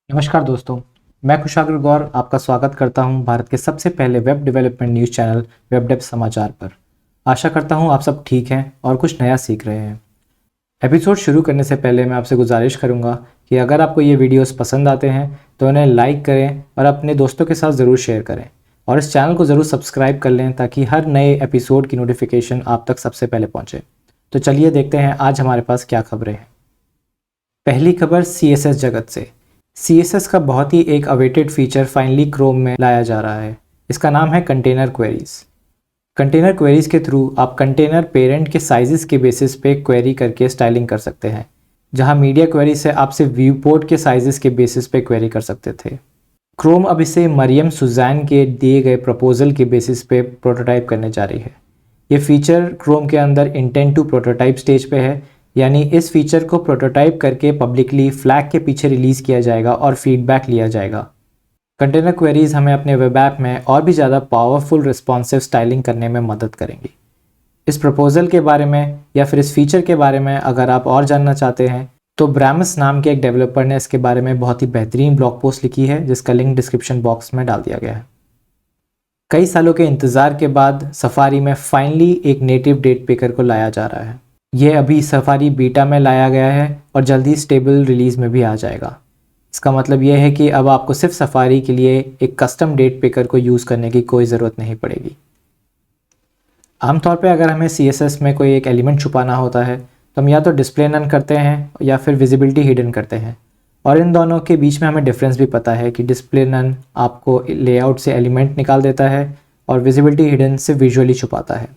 नमस्कार दोस्तों, मैं कुशाग्र गौर आपका स्वागत करता हूं भारत के सबसे पहले वेब डेवलपमेंट न्यूज़ चैनल वेबडेव समाचार पर। आशा करता हूं आप सब ठीक हैं और कुछ नया सीख रहे हैं। एपिसोड शुरू करने से पहले मैं आपसे गुजारिश करूंगा कि अगर आपको ये वीडियोस पसंद आते हैं तो उन्हें लाइक करें और अपने दोस्तों के साथ ज़रूर शेयर करें और इस चैनल को ज़रूर सब्सक्राइब कर लें ताकि हर नए एपिसोड की नोटिफिकेशन आप तक सबसे पहले पहुँचे। तो चलिए देखते हैं आज हमारे पास क्या खबरें हैं। पहली खबर CSS जगत से। CSS का बहुत ही एक अवेटेड फीचर फाइनली क्रोम में लाया जा रहा है। इसका नाम है कंटेनर क्वेरीज। कंटेनर क्वेरीज के थ्रू आप कंटेनर पेरेंट के साइजेस के बेसिस पे क्वेरी करके स्टाइलिंग कर सकते हैं, जहां मीडिया क्वेरी से आप सिर्फ व्यू पोर्ट के साइजेस के बेसिस पे क्वेरी कर सकते थे। क्रोम अब इसे मरियम सुजैन के दिए गए प्रपोजल के बेसिस पे प्रोटोटाइप करने जा रही है। ये फीचर क्रोम के अंदर इंटेंट टू प्रोटोटाइप स्टेज पे है, यानी इस फीचर को प्रोटोटाइप करके पब्लिकली फ्लैग के पीछे रिलीज़ किया जाएगा और फीडबैक लिया जाएगा। कंटेनर क्वेरीज हमें अपने वेब ऐप में और भी ज़्यादा पावरफुल रिस्पॉन्सिव स्टाइलिंग करने में मदद करेंगी। इस प्रपोजल के बारे में या फिर इस फीचर के बारे में अगर आप और जानना चाहते हैं तो ब्रामस नाम के एक डेवलपर ने इसके बारे में बहुत ही बेहतरीन ब्लॉग पोस्ट लिखी है, जिसका लिंक डिस्क्रिप्शन बॉक्स में डाल दिया गया है। कई सालों के इंतज़ार के बाद सफारी में फाइनली एक नेटिव डेट पिकर को लाया जा रहा है। यह अभी सफारी बीटा में लाया गया है और जल्दी स्टेबल रिलीज में भी आ जाएगा। इसका मतलब यह है कि अब आपको सिर्फ सफारी के लिए एक कस्टम डेट पिकर को यूज़ करने की कोई ज़रूरत नहीं पड़ेगी। आमतौर पे अगर हमें CSS में कोई एक एलिमेंट छुपाना होता है तो हम या तो डिस्प्ले नन करते हैं या फिर विजिबिलिटी हिडन करते हैं, और इन दोनों के बीच में हमें डिफरेंस भी पता है कि डिस्प्ले नन आपको लेआउट से एलिमेंट निकाल देता है और विजिबिलिटी हिडन से विजुअली छुपाता है।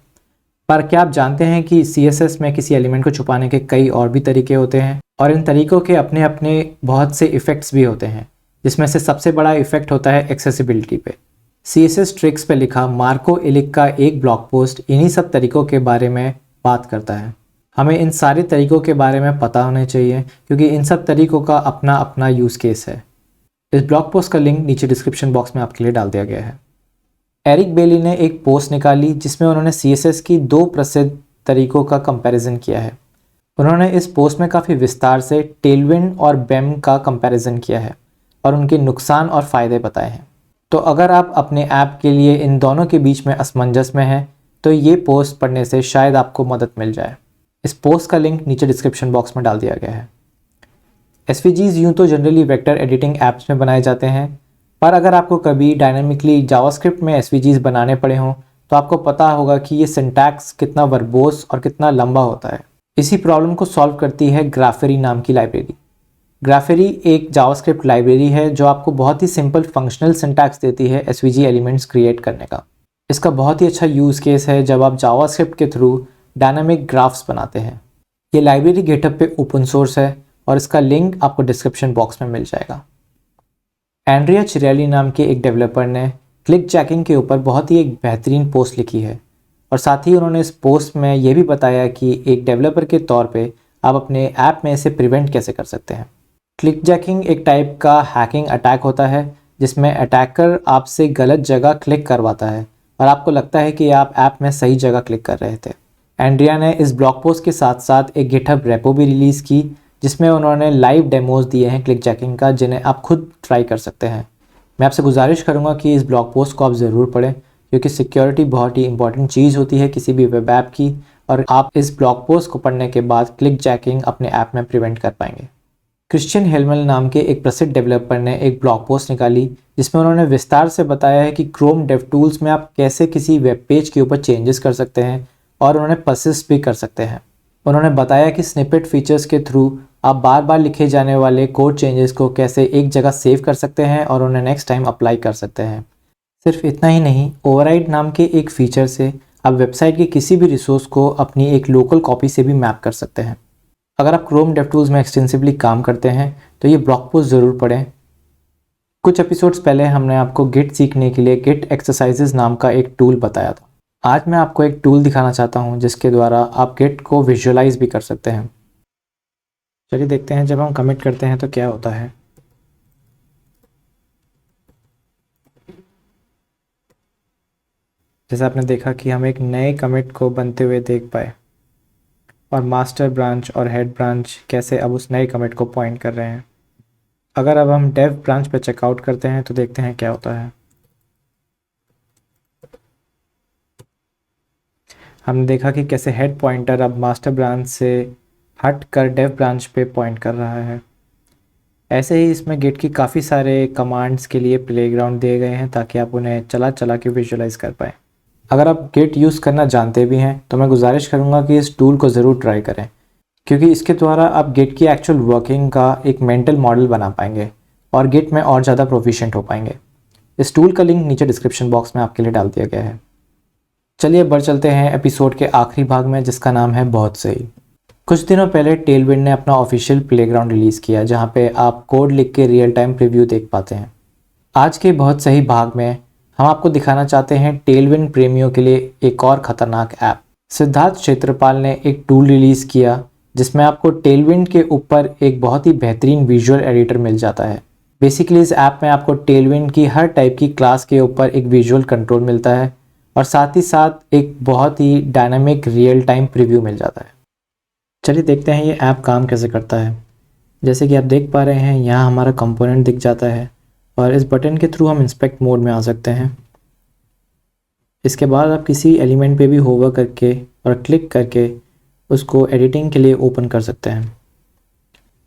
पर क्या आप जानते हैं कि CSS में किसी एलिमेंट को छुपाने के कई और भी तरीके होते हैं, और इन तरीकों के अपने अपने बहुत से इफ़ेक्ट्स भी होते हैं, जिसमें से सबसे बड़ा इफ़ेक्ट होता है एक्सेसिबिलिटी पे। CSS ट्रिक्स पे लिखा मार्को इलिक का एक ब्लॉग पोस्ट इन्हीं सब तरीकों के बारे में बात करता है। हमें इन सारे तरीकों के बारे में पता होने चाहिए क्योंकि इन सब तरीकों का अपना अपना यूज़ केस है। इस ब्लॉग पोस्ट का लिंक नीचे डिस्क्रिप्शन बॉक्स में आपके लिए डाल दिया गया है। एरिक बेली ने एक पोस्ट निकाली जिसमें उन्होंने CSS की दो प्रसिद्ध तरीकों का कंपैरिजन किया है। उन्होंने इस पोस्ट में काफ़ी विस्तार से टेलविंड और बेम का कंपैरिजन किया है और उनके नुकसान और फ़ायदे बताए हैं। तो अगर आप अपने ऐप के लिए इन दोनों के बीच में असमंजस में हैं तो ये पोस्ट पढ़ने से शायद आपको मदद मिल जाए। इस पोस्ट का लिंक नीचे डिस्क्रिप्शन बॉक्स में डाल दिया गया है। SVGs यूँ तो जनरली वेक्टर एडिटिंग ऐप्स में बनाए जाते हैं, पर अगर आपको कभी डायनामिकली जावास्क्रिप्ट में SVGs बनाने पड़े हों तो आपको पता होगा कि ये सिंटैक्स कितना वर्बोस और कितना लंबा होता है। इसी प्रॉब्लम को सॉल्व करती है ग्राफेरी नाम की लाइब्रेरी। ग्राफेरी एक जावास्क्रिप्ट लाइब्रेरी है जो आपको बहुत ही सिंपल फंक्शनल सिंटैक्स देती है SVG एलिमेंट्स क्रिएट करने का। इसका बहुत ही अच्छा यूज़ केस है जब आप जावास्क्रिप्ट के थ्रू डायनामिक ग्राफ्स बनाते हैं। ये लाइब्रेरी गिटहब पे ओपन सोर्स है और इसका लिंक आपको डिस्क्रिप्शन बॉक्स में मिल जाएगा। एंड्रिया चिरेली नाम के एक डेवलपर ने क्लिक जैकिंग के ऊपर बहुत ही एक बेहतरीन पोस्ट लिखी है, और साथ ही उन्होंने इस पोस्ट में यह भी बताया कि एक डेवलपर के तौर पे आप अपने ऐप में इसे प्रिवेंट कैसे कर सकते हैं। क्लिक जैकिंग एक टाइप का हैकिंग अटैक होता है जिसमें अटैकर आपसे गलत जगह क्लिक करवाता है और आपको लगता है कि आप ऐप में सही जगह क्लिक कर रहे थे। एंड्रिया ने इस ब्लॉग पोस्ट के साथ साथ एक गिटहब रेपो भी रिलीज़ की जिसमें उन्होंने लाइव डेमोज दिए हैं क्लिक जैकिंग का, जिन्हें आप खुद ट्राई कर सकते हैं। मैं आपसे गुजारिश करूंगा कि इस ब्लॉग पोस्ट को आप ज़रूर पढ़ें क्योंकि सिक्योरिटी बहुत ही इंपॉर्टेंट चीज़ होती है किसी भी वेब ऐप की, और आप इस ब्लॉग पोस्ट को पढ़ने के बाद क्लिक जैकिंग अपने ऐप में प्रिवेंट कर पाएंगे। क्रिश्चियन हेलमल नाम के एक प्रसिद्ध डेवलपर ने एक ब्लॉग पोस्ट निकाली जिसमें उन्होंने विस्तार से बताया है कि क्रोम डेव टूल्स में आप कैसे किसी वेब पेज के ऊपर चेंजेस कर सकते हैं और उन्होंने परसिस्ट भी कर सकते हैं। उन्होंने बताया कि स्निपेट फीचर्स के थ्रू आप बार बार लिखे जाने वाले कोड चेंजेस को कैसे एक जगह सेव कर सकते हैं और उन्हें नेक्स्ट टाइम अप्लाई कर सकते हैं। सिर्फ इतना ही नहीं, ओवरराइड नाम के एक फीचर से आप वेबसाइट के किसी भी रिसोर्स को अपनी एक लोकल कॉपी से भी मैप कर सकते हैं। अगर आप क्रोम डेवटूल्स में एक्सटेंसिवली काम करते हैं तो ये ब्लॉग पोस्ट ज़रूर पढ़ें। कुछ एपिसोड्स पहले हमने आपको गिट सीखने के लिए गिट एक्सरसाइजेज नाम का एक टूल बताया था। आज मैं आपको एक टूल दिखाना चाहता हूँ जिसके द्वारा आप गिट को विजुअलाइज भी कर सकते हैं। चलिए देखते हैं जब हम कमिट करते हैं तो क्या होता है। जैसे आपने देखा कि हम एक नए कमिट को बनते हुए देख पाए और मास्टर ब्रांच और हेड ब्रांच कैसे अब उस नए कमिट को पॉइंट कर रहे हैं। अगर अब हम डेव ब्रांच पे चेकआउट करते हैं तो देखते हैं क्या होता है। हमने देखा कि कैसे हेड पॉइंटर अब मास्टर ब्रांच से हट कर डेव ब्रांच पे पॉइंट कर रहा है। ऐसे ही इसमें गिट की काफ़ी सारे कमांड्स के लिए प्लेग्राउंड दिए गए हैं ताकि आप उन्हें चला चला के विजुअलाइज कर पाएँ। अगर आप गिट यूज़ करना जानते भी हैं तो मैं गुजारिश करूँगा कि इस टूल को ज़रूर ट्राई करें, क्योंकि इसके द्वारा आप गिट की एक्चुअल वर्किंग का एक मेंटल मॉडल बना पाएंगे और गिट में और ज़्यादा प्रोफिशिएंट हो पाएंगे। इस टूल का लिंक नीचे डिस्क्रिप्शन बॉक्स में आपके लिए डाल दिया गया है। चलिए बढ़ चलते हैं एपिसोड के आखिरी भाग में, जिसका नाम है बहुत सही। कुछ दिनों पहले टेलविंड ने अपना ऑफिशियल प्लेग्राउंड रिलीज़ किया, जहां पे आप कोड लिख के रियल टाइम प्रीव्यू देख पाते हैं। आज के बहुत सही भाग में हम आपको दिखाना चाहते हैं टेलविंड प्रेमियों के लिए एक और ख़तरनाक ऐप। सिद्धार्थ क्षेत्रपाल ने एक टूल रिलीज़ किया जिसमें आपको टेलविंड के ऊपर एक बहुत ही बेहतरीन विजुअल एडिटर मिल जाता है। बेसिकली इस ऐप में आपको टेलविंड की हर टाइप की क्लास के ऊपर एक विजुअल कंट्रोल मिलता है और साथ ही साथ एक बहुत ही डायनामिक रियल टाइम प्रीव्यू मिल जाता है। चलिए देखते हैं ये ऐप काम कैसे करता है। जैसे कि आप देख पा रहे हैं, यहाँ हमारा कंपोनेंट दिख जाता है और इस बटन के थ्रू हम इंस्पेक्ट मोड में आ सकते हैं। इसके बाद आप किसी एलिमेंट पे भी होवर करके और क्लिक करके उसको एडिटिंग के लिए ओपन कर सकते हैं।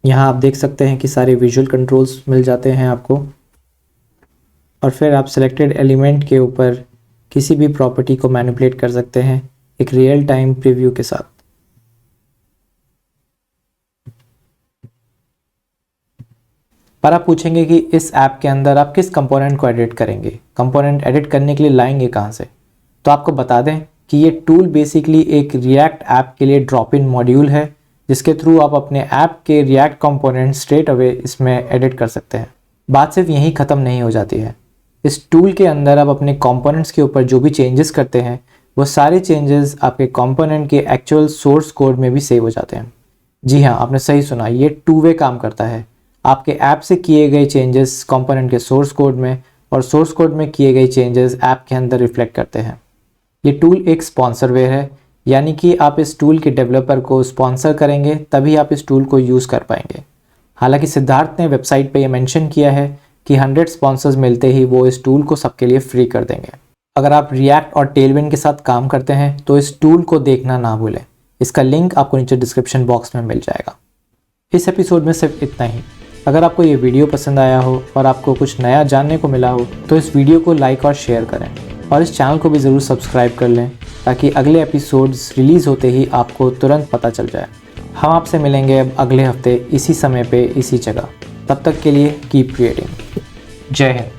यहाँ आप देख सकते हैं कि सारे विजुअल कंट्रोल्स मिल जाते हैं आपको, और फिर आप सिलेक्टेड एलिमेंट के ऊपर किसी भी प्रॉपर्टी को मैनिपुलेट कर सकते हैं एक रियल टाइम प्रीव्यू के साथ। पर आप पूछेंगे कि इस ऐप के अंदर आप किस कंपोनेंट को एडिट करेंगे, कंपोनेंट एडिट करने के लिए लाएंगे कहाँ से? तो आपको बता दें कि ये टूल बेसिकली एक रिएक्ट ऐप के लिए ड्रॉप इन मॉड्यूल है, जिसके थ्रू आप अपने ऐप के रिएक्ट कंपोनेंट स्ट्रेट अवे इसमें एडिट कर सकते हैं। बात सिर्फ यहीं ख़त्म नहीं हो जाती है। इस टूल के अंदर आप अपने कंपोनेंट्स के ऊपर जो भी चेंजेस करते हैं वो सारे चेंजेस आपके कंपोनेंट के एक्चुअल सोर्स कोड में भी सेव हो जाते हैं। जी हाँ, आपने सही सुना, ये टू वे काम करता है। आपके ऐप से किए गए चेंजेस कंपोनेंट के सोर्स कोड में और सोर्स कोड में किए गए चेंजेस ऐप के अंदर रिफ्लेक्ट करते हैं। ये टूल एक स्पॉन्सरवेयर है, यानी कि आप इस टूल के डेवलपर को स्पॉन्सर करेंगे तभी आप इस टूल को यूज़ कर पाएंगे। हालांकि सिद्धार्थ ने वेबसाइट पे ये मेंशन किया है कि 100 स्पॉन्सर्स मिलते ही वो इस टूल को सबके लिए फ्री कर देंगे। अगर आप रिएक्ट और टेलविंड के साथ काम करते हैं तो इस टूल को देखना ना भूलें। इसका लिंक आपको नीचे डिस्क्रिप्शन बॉक्स में मिल जाएगा। इस एपिसोड में सिर्फ इतना ही। अगर आपको ये वीडियो पसंद आया हो और आपको कुछ नया जानने को मिला हो तो इस वीडियो को लाइक और शेयर करें और इस चैनल को भी ज़रूर सब्सक्राइब कर लें ताकि अगले एपिसोड्स रिलीज़ होते ही आपको तुरंत पता चल जाए। हम आपसे मिलेंगे अब अगले हफ्ते इसी समय पे इसी जगह। तब तक के लिए कीप क्रिएटिंग। जय हिंद।